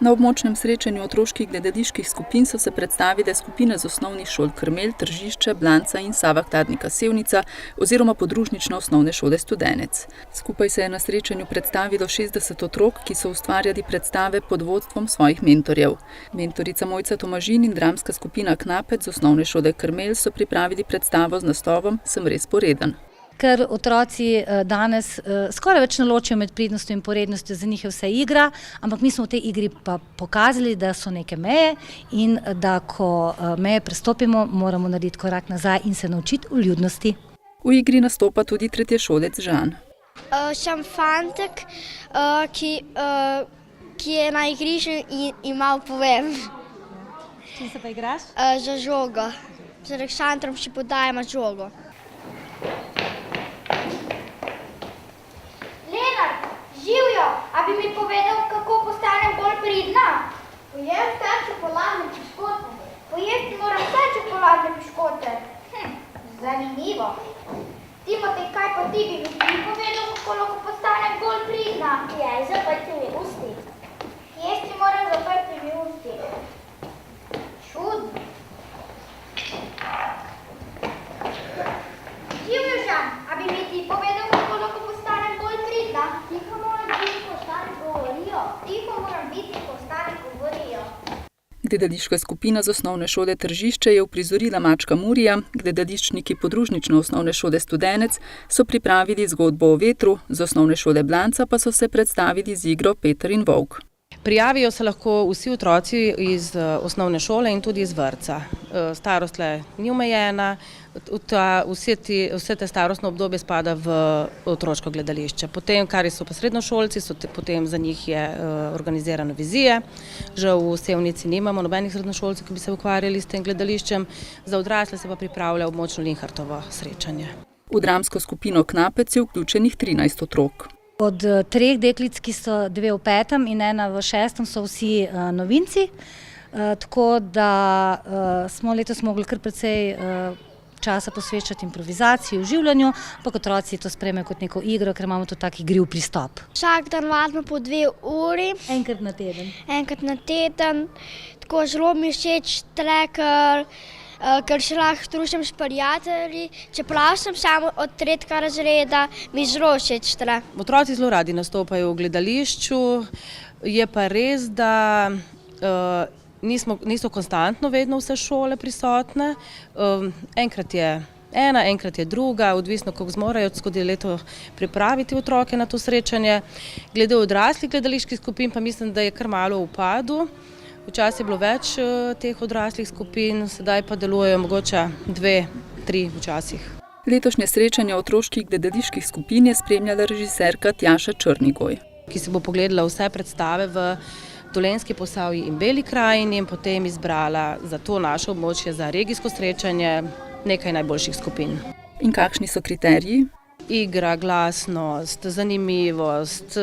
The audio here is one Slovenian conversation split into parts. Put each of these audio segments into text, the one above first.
Na območnem srečanju otroških gledaliških skupin so se predstavile skupine z osnovnih šol Krmelj, Tržišče, Blanca in Savak-Tadnika Sevnica oziroma podružnične osnovne šole Studenec. Skupaj se je na srečanju predstavilo 60 otrok, ki so ustvarjali predstave pod vodstvom svojih mentorjev. Mentorica Mojca Tomažin in dramska skupina Knapec z osnovne šole Krmelj so pripravili predstavo z naslovom Sem res poreden. Ker otroci danes skoraj več ne ločijo med pridnostjo in porednostjo, za njih je vse igra, ampak mi smo v tej igri pa pokazali, da so neke meje in da ko meje prestopimo, moramo narediti korak nazaj in se naučiti vljudnosti. V igri nastopa tudi tretješolec Žan. Sem fantek, ki je na igrišču in malo povem. S čim se pa igraš? Za žogo. Z Aleksandrom si podajamo žogo. Živjo, a bi mi povedal, kako postanem bolj pridna? Pojem vse čokoladne piškote. Pojesti moram vse čokoladne piškote. Zanimivo. Timotej, kaj pa ti bi mi povedal, kako lahko postanem bolj pridna? Jej, zaprtimi usti. Jesti moram zaprtimi usti. Čudno. Živjo, Žan, a bi mi ti povedal, kako lahko postanem bolj pridna? Tiho moram biti, ko stari govorijo. Gledališka skupina z osnovne šole Tržišče je uprizorila Mačka Murija, gledališčniki podružnične osnovne šole Studenec so pripravili zgodbo o vetru, z osnovne šole Blanca pa so se predstavili z igro Peter in Volk. Prijavijo se lahko vsi otroci iz osnovne šole in tudi iz vrtca. Starost ni omejena, vse te starostno obdobje spada v otroško gledališče. Potem, kar so pa srednjošolci, potem za njih je organizirana vizija. Žal v Sevnici nimamo nobenih srednjošolcev, ki bi se ukvarjali s tem gledališčem. Za odrasle se pa pripravlja območno Linhartovo srečanje. V dramsko skupino Knapec je vključenih 13 otrok. Od 3 deklic, ki so 2 v 5. in 1 v 6. so vsi novinci, tako da smo letos mogli kar precej časa posvečati improvizaciji, oživljanju, ampak otroci to sprejmejo kot neko igro, ker imamo to tak igriv pristop. Vsak dan vadimo po 2 uri. Enkrat na teden. Enkrat na teden. Tako zelo mi všeč ker se lahko družim s prijatelji, čeprav sem samo od 3. razreda, mi zelo všeč. Otroci zelo radi nastopajo v gledališču, je pa res, da niso konstantno vedno vse šole prisotne. Enkrat je ena, enkrat je druga, odvisno kako zmorejo skozi leto pripraviti otroke na to srečanje. Glede odraslih gledaliških skupin pa mislim, da je kar malo v upadu. Včasih je bilo več teh odraslih skupin, sedaj pa delujejo mogoče 2, 3 včasih. Letošnje srečanje otroških gledaliških skupin je spremljala režiserka Tjaša Črnigoj, ki se bo pogledala vse predstave v Dolenjski Posavji in Beli krajini in potem izbrala za to naše območje za regijsko srečanje nekaj najboljših skupin. In kakšni so kriteriji? Igra, glasnost, zanimivost,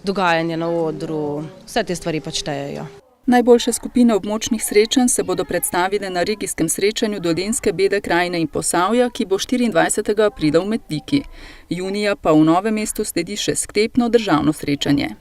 dogajanje na odru, vse te stvari pač štejejo. Najboljše skupine območnih srečanj se bodo predstavile na regijskem srečanju Dolenjske, Bele krajine in Posavja, ki bo 24. aprila v Metliki. Junija pa v Novem mestu sledi še sklepno državno srečanje.